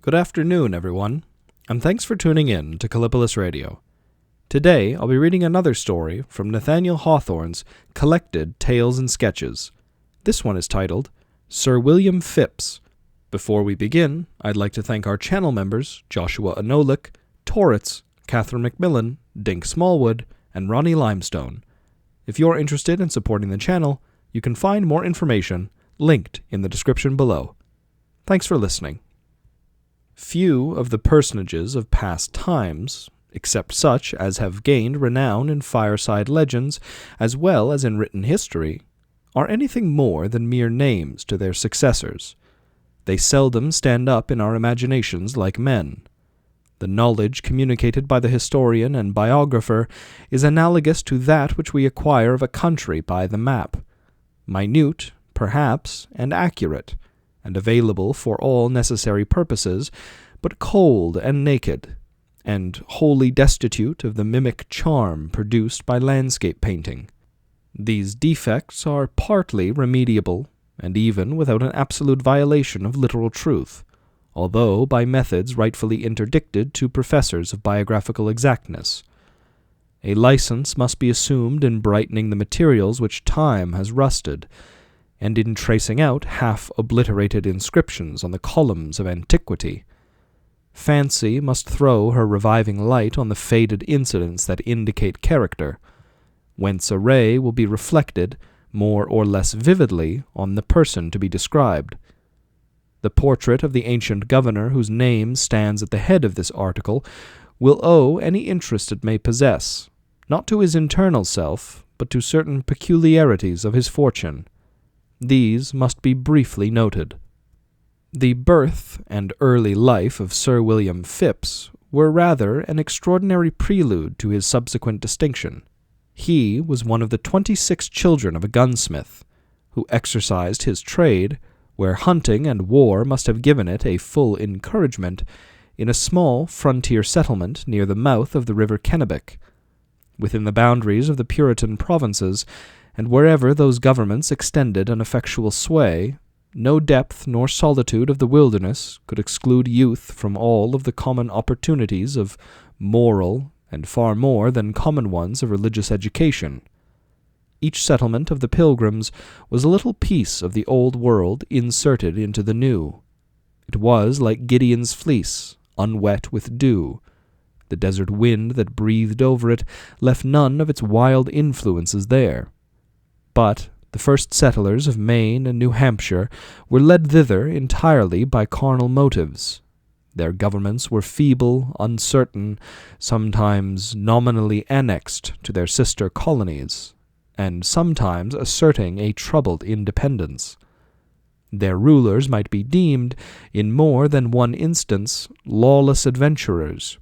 Good afternoon, everyone, and thanks for tuning in to Kallipolis Radio. Today, I'll be reading another story from Nathaniel Hawthorne's Collected Tales and Sketches. This one is titled, Sir William Phips. Before we begin, I'd like to thank our channel members, Joshua Anolik, Torritz, Catherine McMillan, Dink Smallwood, and Ronnie Limestone. If you're interested in supporting the channel, you can find more information linked in the description below. Thanks for listening. Few of the personages of past times, except such as have gained renown in fireside legends as well as in written history, are anything more than mere names to their successors. They seldom stand up in our imaginations like men. The knowledge communicated by the historian and biographer is analogous to that which we acquire of a country by the map, minute, perhaps, and accurate, and available for all necessary purposes, but cold and naked, and wholly destitute of the mimic charm produced by landscape painting. These defects are partly remediable, and even without an absolute violation of literal truth, although by methods rightfully interdicted to professors of biographical exactness. A license must be assumed in brightening the materials which time has rusted, and in tracing out half-obliterated inscriptions on the columns of antiquity. Fancy must throw her reviving light on the faded incidents that indicate character, whence a ray will be reflected more or less vividly on the person to be described. The portrait of the ancient governor whose name stands at the head of this article will owe any interest it may possess, not to his internal self, but to certain peculiarities of his fortune. These must be briefly noted. The birth and early life of Sir William Phips were rather an extraordinary prelude to his subsequent distinction. He was one of the 26 children of a gunsmith, who exercised his trade, where hunting and war must have given it a full encouragement, in a small frontier settlement near the mouth of the river Kennebec, within the boundaries of the Puritan provinces, and wherever those governments extended an effectual sway, no depth nor solitude of the wilderness could exclude youth from all of the common opportunities of moral, and far more than common ones of religious education. Each settlement of the Pilgrims was a little piece of the old world inserted into the new. It was like Gideon's fleece, unwet with dew. The desert wind that breathed over it left none of its wild influences there. But the first settlers of Maine and New Hampshire were led thither entirely by carnal motives. Their governments were feeble, uncertain, sometimes nominally annexed to their sister colonies, and sometimes asserting a troubled independence. Their rulers might be deemed, in more than one instance, lawless adventurers,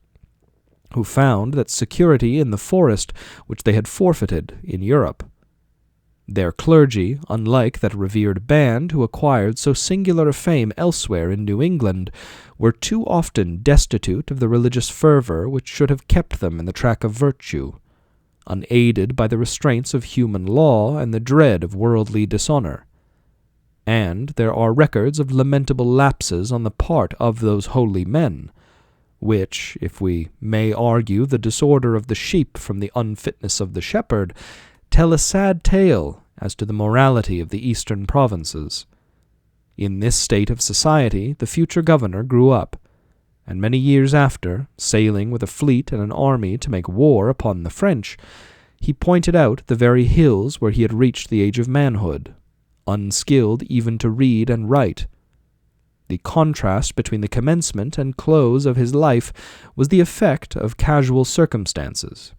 who found that security in the forest which they had forfeited in Europe. Their clergy, unlike that revered band who acquired so singular a fame elsewhere in New England, were too often destitute of the religious fervor which should have kept them in the track of virtue, unaided by the restraints of human law and the dread of worldly dishonor. And there are records of lamentable lapses on the part of those holy men, which, if we may argue the disorder of the sheep from the unfitness of the shepherd, tell a sad tale as to the morality of the eastern provinces. In this state of society the future governor grew up, and many years after, sailing with a fleet and an army to make war upon the French, he pointed out the very hills where he had reached the age of manhood, unskilled even to read and write. The contrast between the commencement and close of his life was the effect of casual circumstances.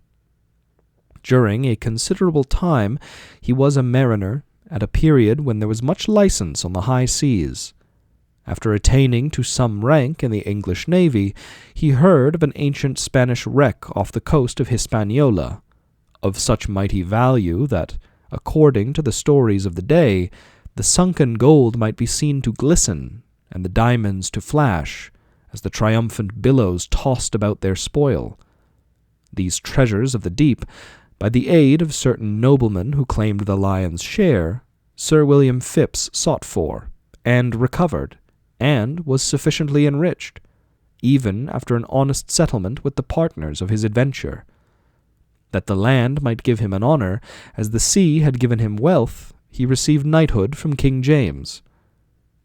During a considerable time he was a mariner at a period when there was much license on the high seas. After attaining to some rank in the English navy, he heard of an ancient Spanish wreck off the coast of Hispaniola, of such mighty value that, according to the stories of the day, the sunken gold might be seen to glisten, and the diamonds to flash, as the triumphant billows tossed about their spoil. These treasures of the deep, by the aid of certain noblemen who claimed the lion's share, Sir William Phips sought for, and recovered, and was sufficiently enriched. even after an honest settlement with the partners of his adventure. That the land might give him an honor, as the sea had given him wealth, he received knighthood from King James.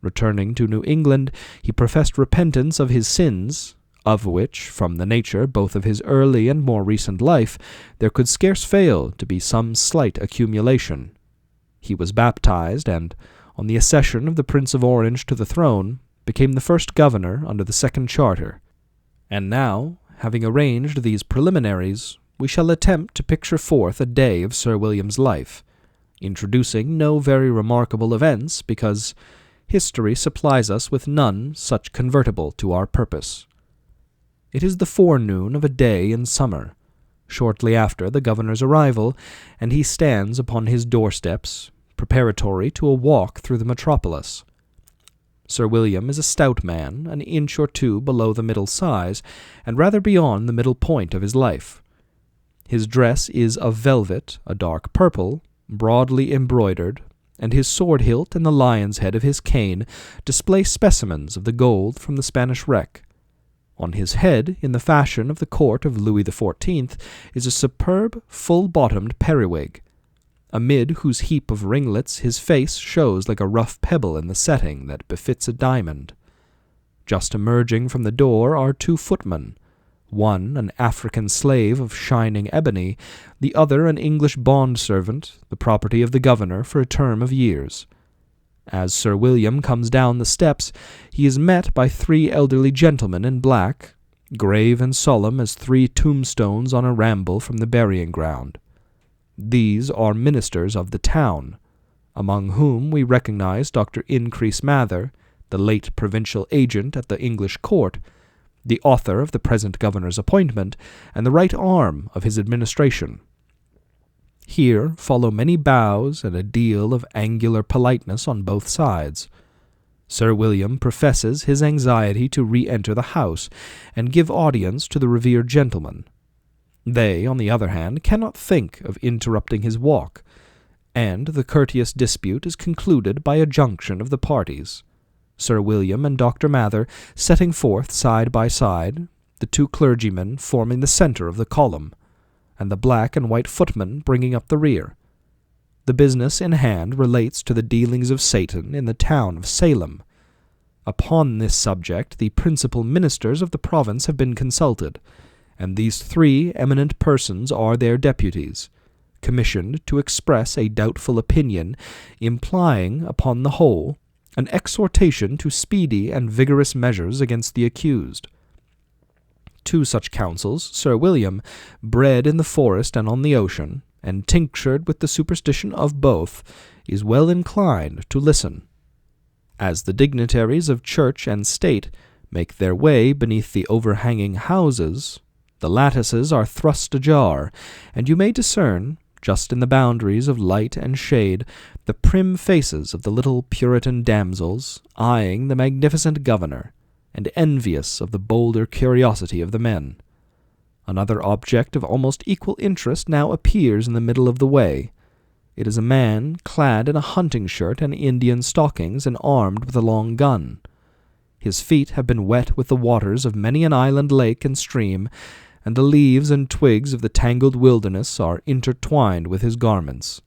Returning to New England, he professed repentance of his sins, of which, from the nature both of his early and more recent life, there could scarce fail to be some slight accumulation. He was baptized, and, on the accession of the Prince of Orange to the throne, became the first governor under the Second Charter. And now, having arranged these preliminaries, we shall attempt to picture forth a day of Sir William's life, introducing no very remarkable events, because history supplies us with none such convertible to our purpose. It is the forenoon of a day in summer, shortly after the governor's arrival, and he stands upon his doorsteps, preparatory to a walk through the metropolis. Sir William is a stout man, an inch or two below the middle size, and rather beyond the middle point of his life. His dress is of velvet, a dark purple, broadly embroidered, and his sword hilt and the lion's head of his cane display specimens of the gold from the Spanish wreck. On his head, in the fashion of the court of Louis XIV, is a superb, full-bottomed periwig, amid whose heap of ringlets his face shows like a rough pebble in the setting that befits a diamond. Just emerging from the door are two footmen, one an African slave of shining ebony, the other an English bond-servant, the property of the governor for a term of years. As Sir William comes down the steps, he is met by three elderly gentlemen in black, grave and solemn as three tombstones on a ramble from the burying-ground. These are ministers of the town, among whom we recognize Dr. Increase Mather, the late provincial agent at the English court, the author of the present governor's appointment, and the right arm of his administration. Here follow many bows and a deal of angular politeness on both sides. Sir William professes his anxiety to re-enter the house, and give audience to the revered gentleman. They, on the other hand, cannot think of interrupting his walk, and the courteous dispute is concluded by a junction of the parties, Sir William and Dr. Mather setting forth side by side, the two clergymen forming the centre of the column, and the black and white footman bringing up the rear. The business in hand relates to the dealings of Satan in the town of Salem. Upon this subject the principal ministers of the province have been consulted, and these three eminent persons are their deputies, commissioned to express a doubtful opinion, implying, upon the whole, an exhortation to speedy and vigorous measures against the accused. To such counsels Sir William, bred in the forest and on the ocean, and tinctured with the superstition of both, is well inclined to listen. As the dignitaries of church and state make their way beneath the overhanging houses, the lattices are thrust ajar, and you may discern, just in the boundaries of light and shade, the prim faces of the little Puritan damsels, eyeing the magnificent governor, and envious of the bolder curiosity of the men. Another object of almost equal interest now appears in the middle of the way. It is a man clad in a hunting shirt and Indian stockings and armed with a long gun. His feet have been wet with the waters of many an island lake and stream, and the leaves and twigs of the tangled wilderness are intertwined with his garments.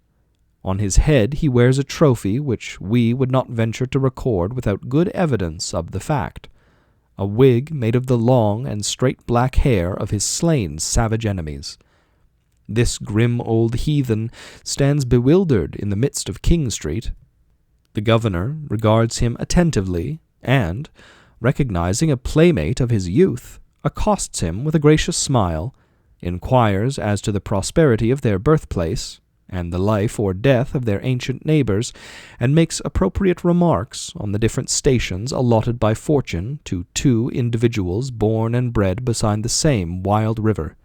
On his head he wears a trophy which we would not venture to record without good evidence of the fact, a wig made of the long and straight black hair of his slain savage enemies. This grim old heathen stands bewildered in the midst of King Street. The governor regards him attentively, and, recognizing a playmate of his youth, accosts him with a gracious smile, inquires as to the prosperity of their birthplace, and the life or death of their ancient neighbors, and makes appropriate remarks on the different stations allotted by fortune to two individuals born and bred beside the same wild river.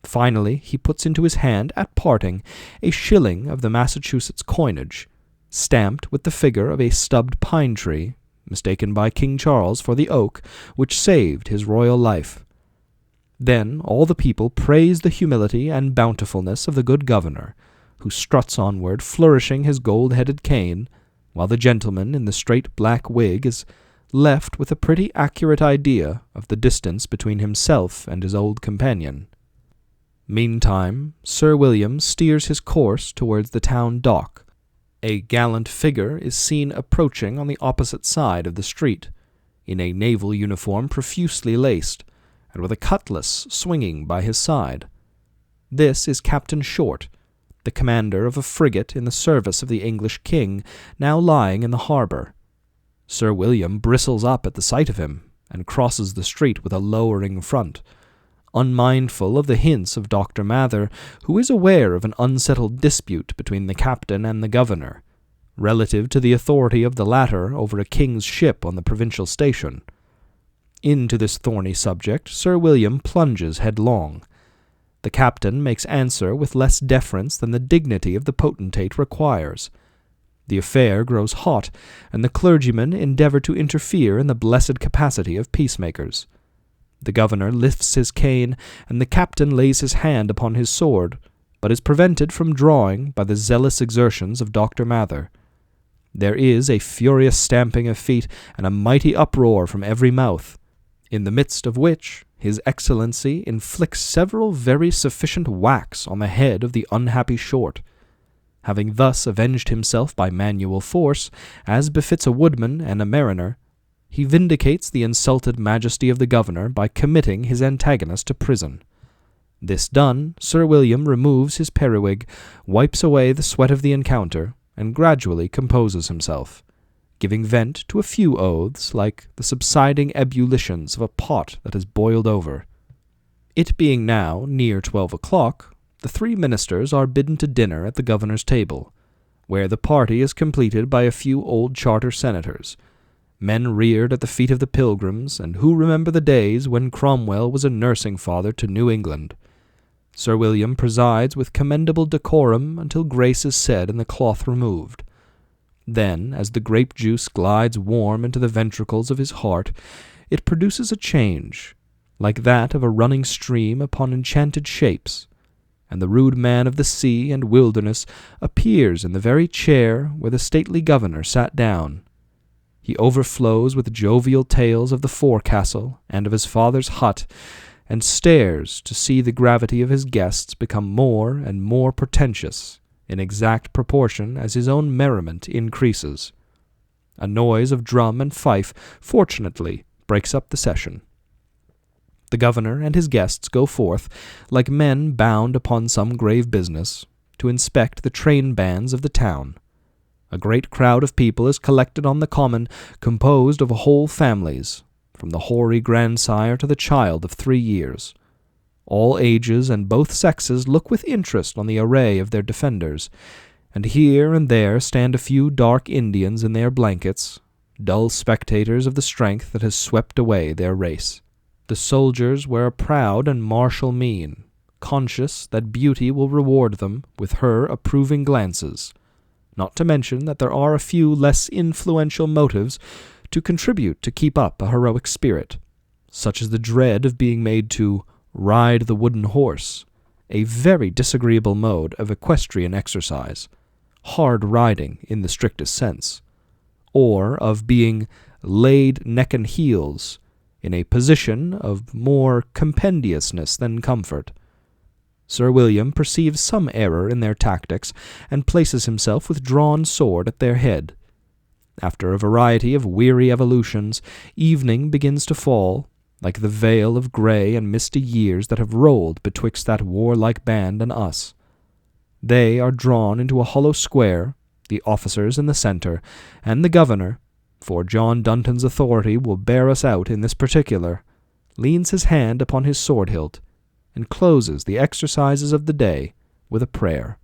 Finally, he puts into his hand, at parting, a shilling of the Massachusetts coinage, stamped with the figure of a stubbed pine tree, mistaken by King Charles for the oak which saved his royal life. Then all the people praise the humility and bountifulness of the good governor, who struts onward flourishing his gold-headed cane, while the gentleman in the straight black wig is left with a pretty accurate idea of the distance between himself and his old companion. Meantime, Sir William steers his course towards the town dock. A gallant figure is seen approaching on the opposite side of the street, in a naval uniform profusely laced, and with a cutlass swinging by his side. This is Captain Short, the commander of a frigate in the service of the English king, now lying in the harbour. Sir William bristles up at the sight of him, and crosses the street with a lowering front, unmindful of the hints of Dr. Mather, who is aware of an unsettled dispute between the captain and the governor, relative to the authority of the latter over a king's ship on the provincial station. Into this thorny subject Sir William plunges headlong. The captain makes answer with less deference than the dignity of the potentate requires. The affair grows hot, and the clergymen endeavour to interfere in the blessed capacity of peacemakers. The governor lifts his cane, and the captain lays his hand upon his sword, but is prevented from drawing by the zealous exertions of Dr. Mather. There is a furious stamping of feet, and a mighty uproar from every mouth, in the midst of which His Excellency inflicts several very sufficient whacks on the head of the unhappy Short. Having thus avenged himself by manual force, as befits a woodman and a mariner, he vindicates the insulted majesty of the governor by committing his antagonist to prison. This done, Sir William removes his periwig, wipes away the sweat of the encounter, and gradually composes himself, giving vent to a few oaths like the subsiding ebullitions of a pot that has boiled over. It being now near 12 o'clock, the three ministers are bidden to dinner at the governor's table, where the party is completed by a few old charter senators, men reared at the feet of the Pilgrims, and who remember the days when Cromwell was a nursing father to New England. Sir William presides with commendable decorum until grace is said and the cloth removed. Then, as the grape juice glides warm into the ventricles of his heart, it produces a change, like that of a running stream upon enchanted shapes, and the rude man of the sea and wilderness appears in the very chair where the stately governor sat down. He overflows with jovial tales of the forecastle and of his father's hut, and stares to see the gravity of his guests become more and more portentous in exact proportion as his own merriment increases. A noise of drum and fife, fortunately, breaks up the session. The governor and his guests go forth, like men bound upon some grave business, to inspect the train bands of the town. A great crowd of people is collected on the common, composed of whole families, from the hoary grandsire to the child of 3 years. All ages and both sexes look with interest on the array of their defenders, and here and there stand a few dark Indians in their blankets, dull spectators of the strength that has swept away their race. The soldiers wear a proud and martial mien, conscious that beauty will reward them with her approving glances, not to mention that there are a few less influential motives to contribute to keep up a heroic spirit, such as the dread of being made to ride the wooden horse, a very disagreeable mode of equestrian exercise, hard riding in the strictest sense, or of being laid neck and heels in a position of more compendiousness than comfort. Sir William perceives some error in their tactics, and places himself with drawn sword at their head. After a variety of weary evolutions, evening begins to fall, like the veil of grey and misty years that have rolled betwixt that warlike band and us. They are drawn into a hollow square, the officers in the centre, and the governor, for John Dunton's authority will bear us out in this particular, leans his hand upon his sword hilt, and closes the exercises of the day with a prayer.